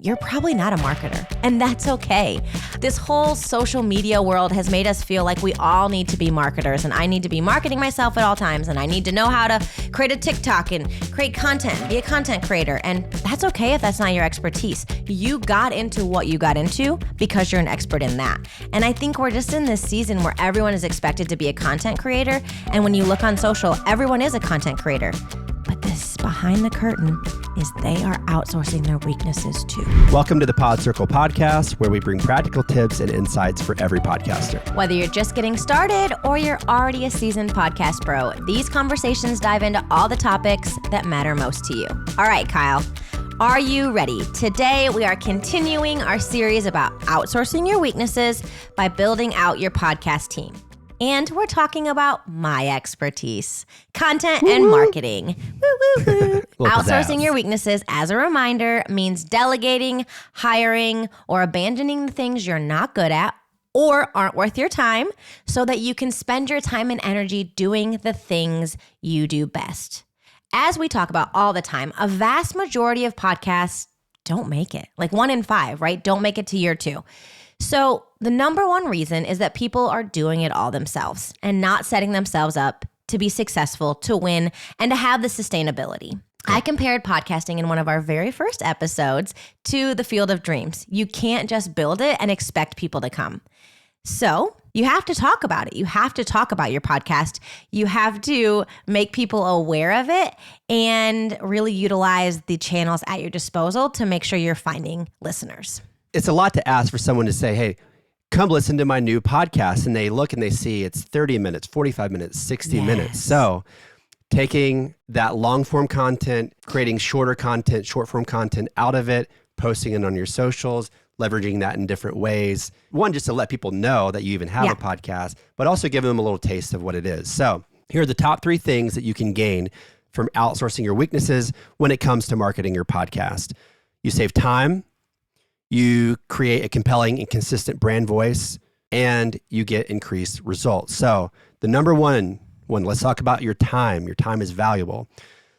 you're probably not a marketer, and that's okay. This whole social media world has made us feel like we all need to be marketers, and I need to be marketing myself at all times, and I need to know how to create a TikTok and create content, be a content creator, and that's okay if that's not your expertise. You got into what you got into because you're an expert in that. And I think we're just in this season where everyone is expected to be a content creator, and when you look on social, everyone is a content creator. But this behind the curtain is they are outsourcing their weaknesses too. Welcome to the Pod Circle podcast, where we bring practical tips and insights for every podcaster. Whether you're just getting started or you're already a seasoned podcast pro, these conversations dive into all the topics that matter most to you. All right, Kyle, are you ready? Today, we are continuing our series about outsourcing your weaknesses by building out your podcast team. And we're talking about my expertise, content and marketing. Outsourcing your weaknesses, as a reminder, means delegating, hiring, or abandoning the things you're not good at or aren't worth your time so that you can spend your time and energy doing the things you do best. As we talk about all the time, a vast majority of podcasts don't make it. Like 1 in 5, right? Don't make it to year 2. So the number one reason is that people are doing it all themselves and not setting themselves up to be successful, to win, and to have the sustainability. I compared podcasting in one of our very first episodes to the field of dreams. You can't just build it and expect people to come. So you have to talk about it. You have to talk about your podcast. You have to make people aware of it and really utilize the channels at your disposal to make sure you're finding listeners. It's a lot to ask for someone to say, hey, come listen to my new podcast. And they look and they see it's 30 minutes, 45 minutes, 60 minutes. So taking that long form content, creating shorter content, short form content out of it, posting it on your socials, leveraging that in different ways. One, just to let people know that you even have a podcast, but also give them a little taste of what it is. So here are the top 3 things that you can gain from outsourcing your weaknesses when it comes to marketing your podcast. You save time, you create a compelling and consistent brand voice, and you get increased results. So the number one, let's talk about your time. Your time is valuable.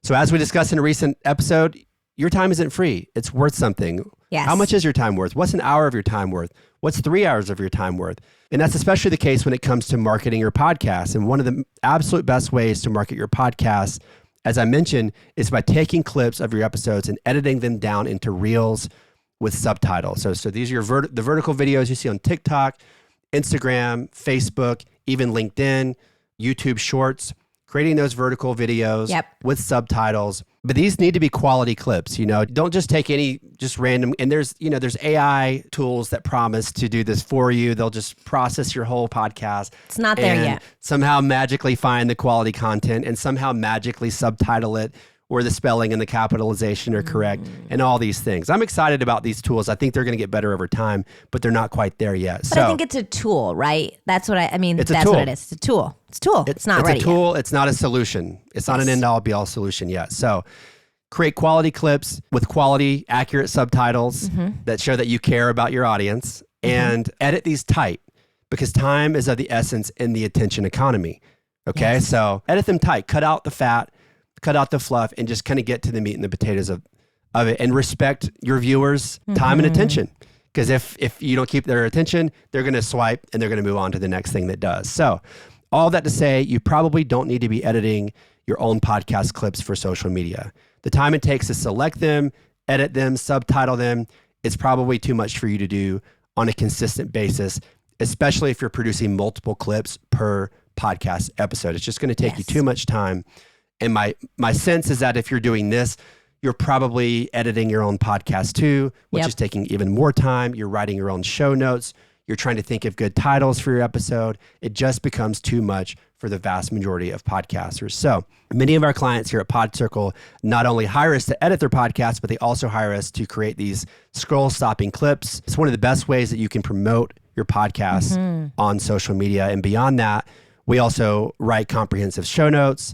So as we discussed in a recent episode, your time isn't free. It's worth something. Yes. How much is your time worth? What's an hour of your time worth? What's 3 hours of your time worth? And that's especially the case when it comes to marketing your podcast. And one of the absolute best ways to market your podcast, as I mentioned, is by taking clips of your episodes and editing them down into reels with subtitles. So these are the vertical videos you see on TikTok, Instagram, Facebook, even LinkedIn, YouTube Shorts, creating those vertical videos with subtitles. But these need to be quality clips. Don't just take any just random, and there's AI tools that promise to do this for you. They'll just process your whole podcast. It's not there yet. Somehow magically find the quality content and somehow magically subtitle it, or the spelling and the capitalization are correct, and all these things. I'm excited about these tools. I think they're going to get better over time, but they're not quite there yet. But I think it's a tool, right? That's what I mean. That's what it is. It's a tool. It's a tool. It's not ready It's a tool. yet. It's not a solution. It's not an end-all, be-all solution yet. So create quality clips with quality, accurate subtitles that show that you care about your audience, and edit these tight, because time is of the essence in the attention economy. Okay, so edit them tight. Cut out the fat, cut out the fluff, and just kind of get to the meat and the potatoes of it, and respect your viewers' time and attention. Because if you don't keep their attention, they're going to swipe and they're going to move on to the next thing that does. So all that to say, you probably don't need to be editing your own podcast clips for social media. The time it takes to select them, edit them, subtitle them, it's probably too much for you to do on a consistent basis, especially if you're producing multiple clips per podcast episode. It's just going to take you too much time. And my sense is that if you're doing this, you're probably editing your own podcast too, which is taking even more time. You're writing your own show notes. You're trying to think of good titles for your episode. It just becomes too much for the vast majority of podcasters. So many of our clients here at Pod Circle not only hire us to edit their podcasts, but they also hire us to create these scroll-stopping clips. It's one of the best ways that you can promote your podcast on social media. And beyond that, we also write comprehensive show notes.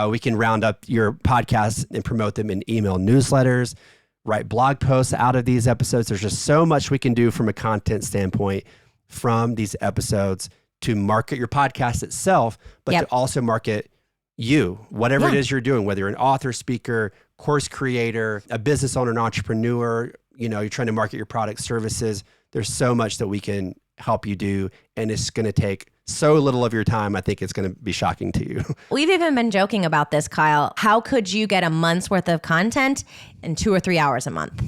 We can round up your podcasts and promote them in email newsletters, write blog posts out of these episodes. There's just so much we can do from a content standpoint from these episodes to market your podcast itself, but to also market you, whatever it is you're doing, whether you're an author, speaker, course creator, a business owner, an entrepreneur, you're trying to market your product, services. There's so much that we can help you do. And it's going to take so little of your time. I think it's going to be shocking to you. We've even been joking about this, Kyle. How could you get a month's worth of content in 2 or 3 hours a month?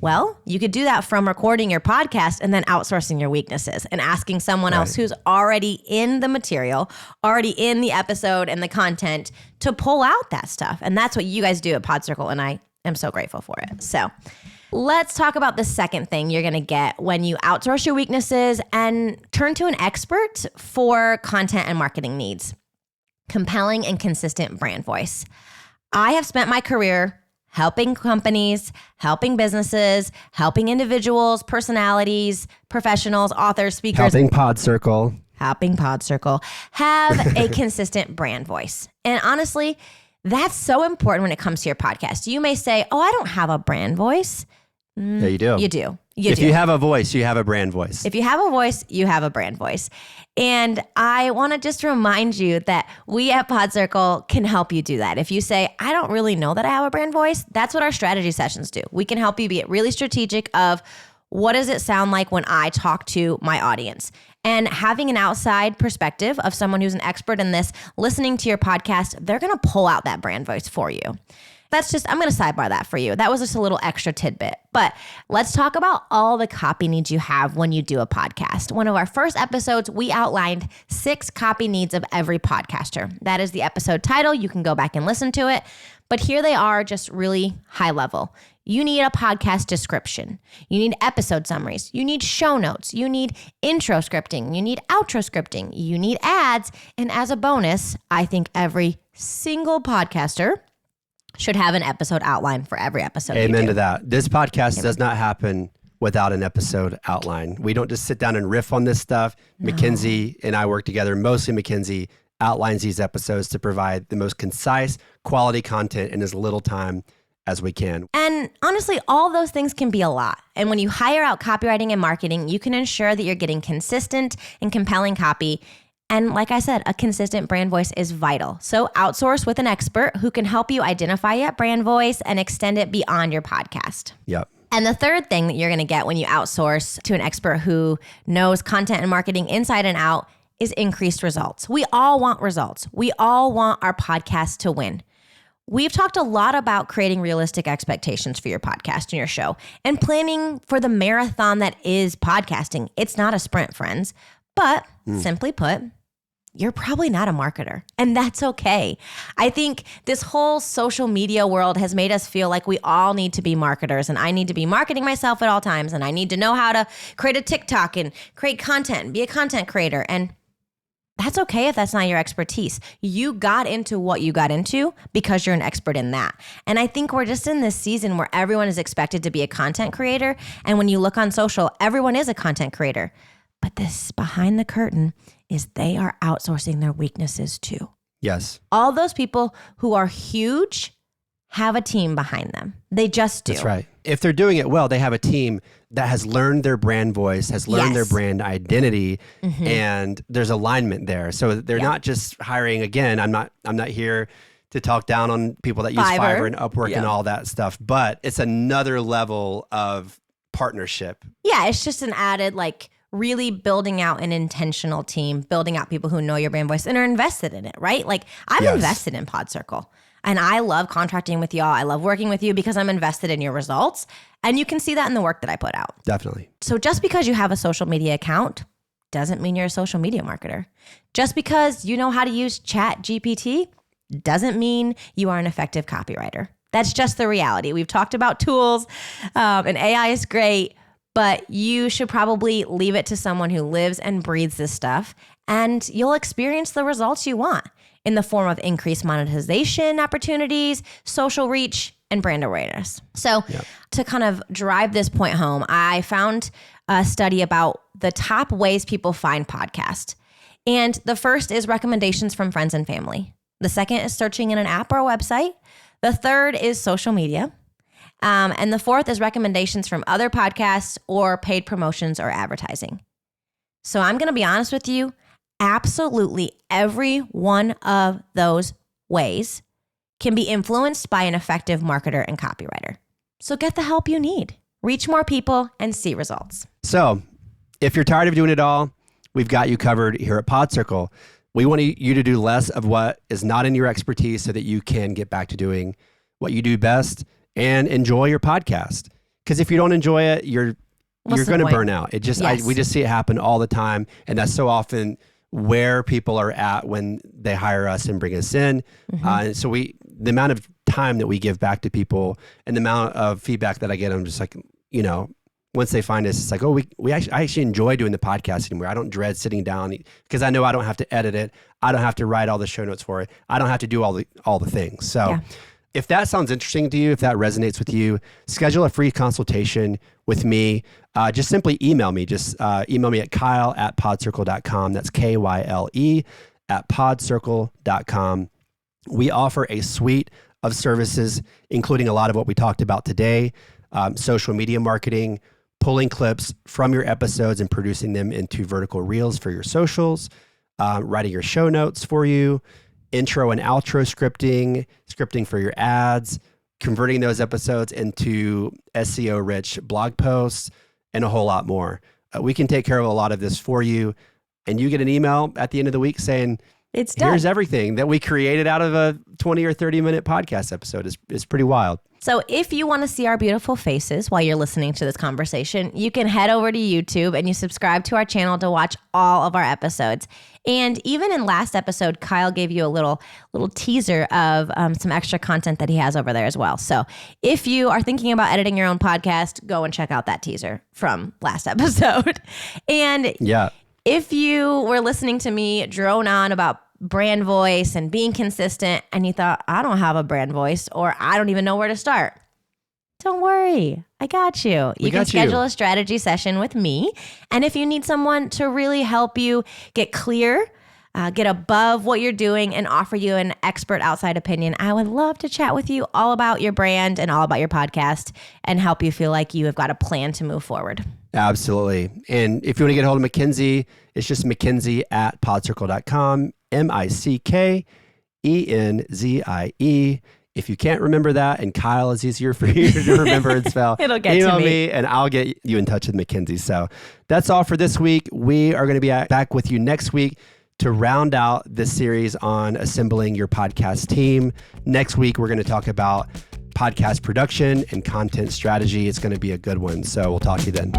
Well, you could do that from recording your podcast and then outsourcing your weaknesses and asking someone else who's already in the material, already in the episode and the content to pull out that stuff. And that's what you guys do at PodCircle, and I am so grateful for it. So let's talk about the second thing you're going to get when you outsource your weaknesses and turn to an expert for content and marketing needs. Compelling and consistent brand voice. I have spent my career helping companies, helping businesses, helping individuals, personalities, professionals, authors, speakers. Helping PodCircle have a consistent brand voice. And honestly, that's so important when it comes to your podcast. You may say, oh, I don't have a brand voice. Yeah, you do. You do. If you have a voice, you have a brand voice. If you have a voice, you have a brand voice. And I want to just remind you that we at PodCircle can help you do that. If you say, I don't really know that I have a brand voice, that's what our strategy sessions do. We can help you get really strategic of what does it sound like when I talk to my audience? And having an outside perspective of someone who's an expert in this, listening to your podcast, they're going to pull out that brand voice for you. I'm going to sidebar that for you. That was just a little extra tidbit. But let's talk about all the copy needs you have when you do a podcast. One of our first episodes, we outlined 6 copy needs of every podcaster. That is the episode title. You can go back and listen to it. But here they are, just really high level. You need a podcast description. You need episode summaries. You need show notes. You need intro scripting. You need outro scripting. You need ads. And as a bonus, I think every single podcaster should have an episode outline for every episode. Amen to that. This podcast does not happen without an episode outline. We don't just sit down and riff on this stuff. No. Mackenzie and I work together. Mostly Mackenzie outlines these episodes to provide the most concise, quality content in as little time as we can. And honestly, all those things can be a lot. And when you hire out copywriting and marketing, you can ensure that you're getting consistent and compelling copy. And like I said, a consistent brand voice is vital. So outsource with an expert who can help you identify that brand voice and extend it beyond your podcast. Yep. And the third thing that you're going to get when you outsource to an expert who knows content and marketing inside and out is increased results. We all want results. We all want our podcast to win. We've talked a lot about creating realistic expectations for your podcast and your show and planning for the marathon that is podcasting. It's not a sprint, friends. But simply put, you're probably not a marketer, and that's okay. I think this whole social media world has made us feel like we all need to be marketers, and I need to be marketing myself at all times, and I need to know how to create a TikTok and create content and be a content creator. And that's okay if that's not your expertise. You got into what you got into because you're an expert in that. And I think we're just in this season where everyone is expected to be a content creator. And when you look on social, everyone is a content creator. But this behind the curtain is they are outsourcing their weaknesses too. Yes. All those people who are huge have a team behind them. They just do. That's right. If they're doing it well, they have a team that has learned their brand voice, has learned their brand identity, and there's alignment there. So they're not just hiring, again, I'm not here to talk down on people that use Fiverr and Upwork and all that stuff, but it's another level of partnership. Yeah, it's just an added really building out an intentional team, building out people who know your brand voice and are invested in it, right? Like I'm invested in PodCircle and I love contracting with y'all. I love working with you because I'm invested in your results. And you can see that in the work that I put out. Definitely. So just because you have a social media account doesn't mean you're a social media marketer. Just because you know how to use Chat GPT doesn't mean you are an effective copywriter. That's just the reality. We've talked about tools and AI is great, but you should probably leave it to someone who lives and breathes this stuff, and you'll experience the results you want in the form of increased monetization opportunities, social reach, and brand awareness. So to kind of drive this point home, I found a study about the top ways people find podcasts. And the first is recommendations from friends and family. The second is searching in an app or a website. The third is social media. And the fourth is recommendations from other podcasts or paid promotions or advertising. So I'm going to be honest with you, absolutely every one of those ways can be influenced by an effective marketer and copywriter. So get the help you need. reach more people, and see results. So if you're tired of doing it all, we've got you covered here at PodCircle. We want you to do less of what is not in your expertise so that you can get back to doing what you do best and enjoy your podcast. Because if you don't enjoy it, you're going to burn out. It just we just see it happen all the time, and that's so often where people are at when they hire us and bring us in. And so the amount of time that we give back to people and the amount of feedback that I get, I'm just like, once they find us, it's like, oh, I actually enjoy doing the podcast anymore. I don't dread sitting down because I know I don't have to edit it. I don't have to write all the show notes for it. I don't have to do all the things. So if that sounds interesting to you, if that resonates with you, schedule a free consultation with me. Just simply email me. Just email me at kyle@podcircle.com. That's KYLE @podcircle.com. We offer a suite of services, including a lot of what we talked about today, social media marketing, pulling clips from your episodes and producing them into vertical reels for your socials, writing your show notes for you, intro and outro scripting for your ads, converting those episodes into SEO-rich blog posts, and a whole lot more. We can take care of a lot of this for you, and you get an email at the end of the week saying, it's done. Here's everything that we created out of a 20 or 30-minute podcast episode. It's pretty wild. So if you want to see our beautiful faces while you're listening to this conversation, you can head over to YouTube and you subscribe to our channel to watch all of our episodes. And even in last episode, Kyle gave you a little teaser of some extra content that he has over there as well. So if you are thinking about editing your own podcast, go and check out that teaser from last episode. And if you were listening to me drone on about brand voice and being consistent and you thought, I don't have a brand voice or I don't even know where to start, don't worry. I got you. You can schedule a strategy session with me. And if you need someone to really help you get clear, get above what you're doing and offer you an expert outside opinion, I would love to chat with you all about your brand and all about your podcast and help you feel like you have got a plan to move forward. Absolutely. And if you want to get a hold of Mackenzie, it's just Mackenzie@podcircle.com, MICKENZIE. If you can't remember that and Kyle is easier for you to remember and spell, it'll get email to me and I'll get you in touch with Mackenzie. So that's all for this week. We are going to be back with you next week to round out this series on assembling your podcast team. Next week, we're going to talk about podcast production and content strategy. It's going to be a good one. So we'll talk to you then.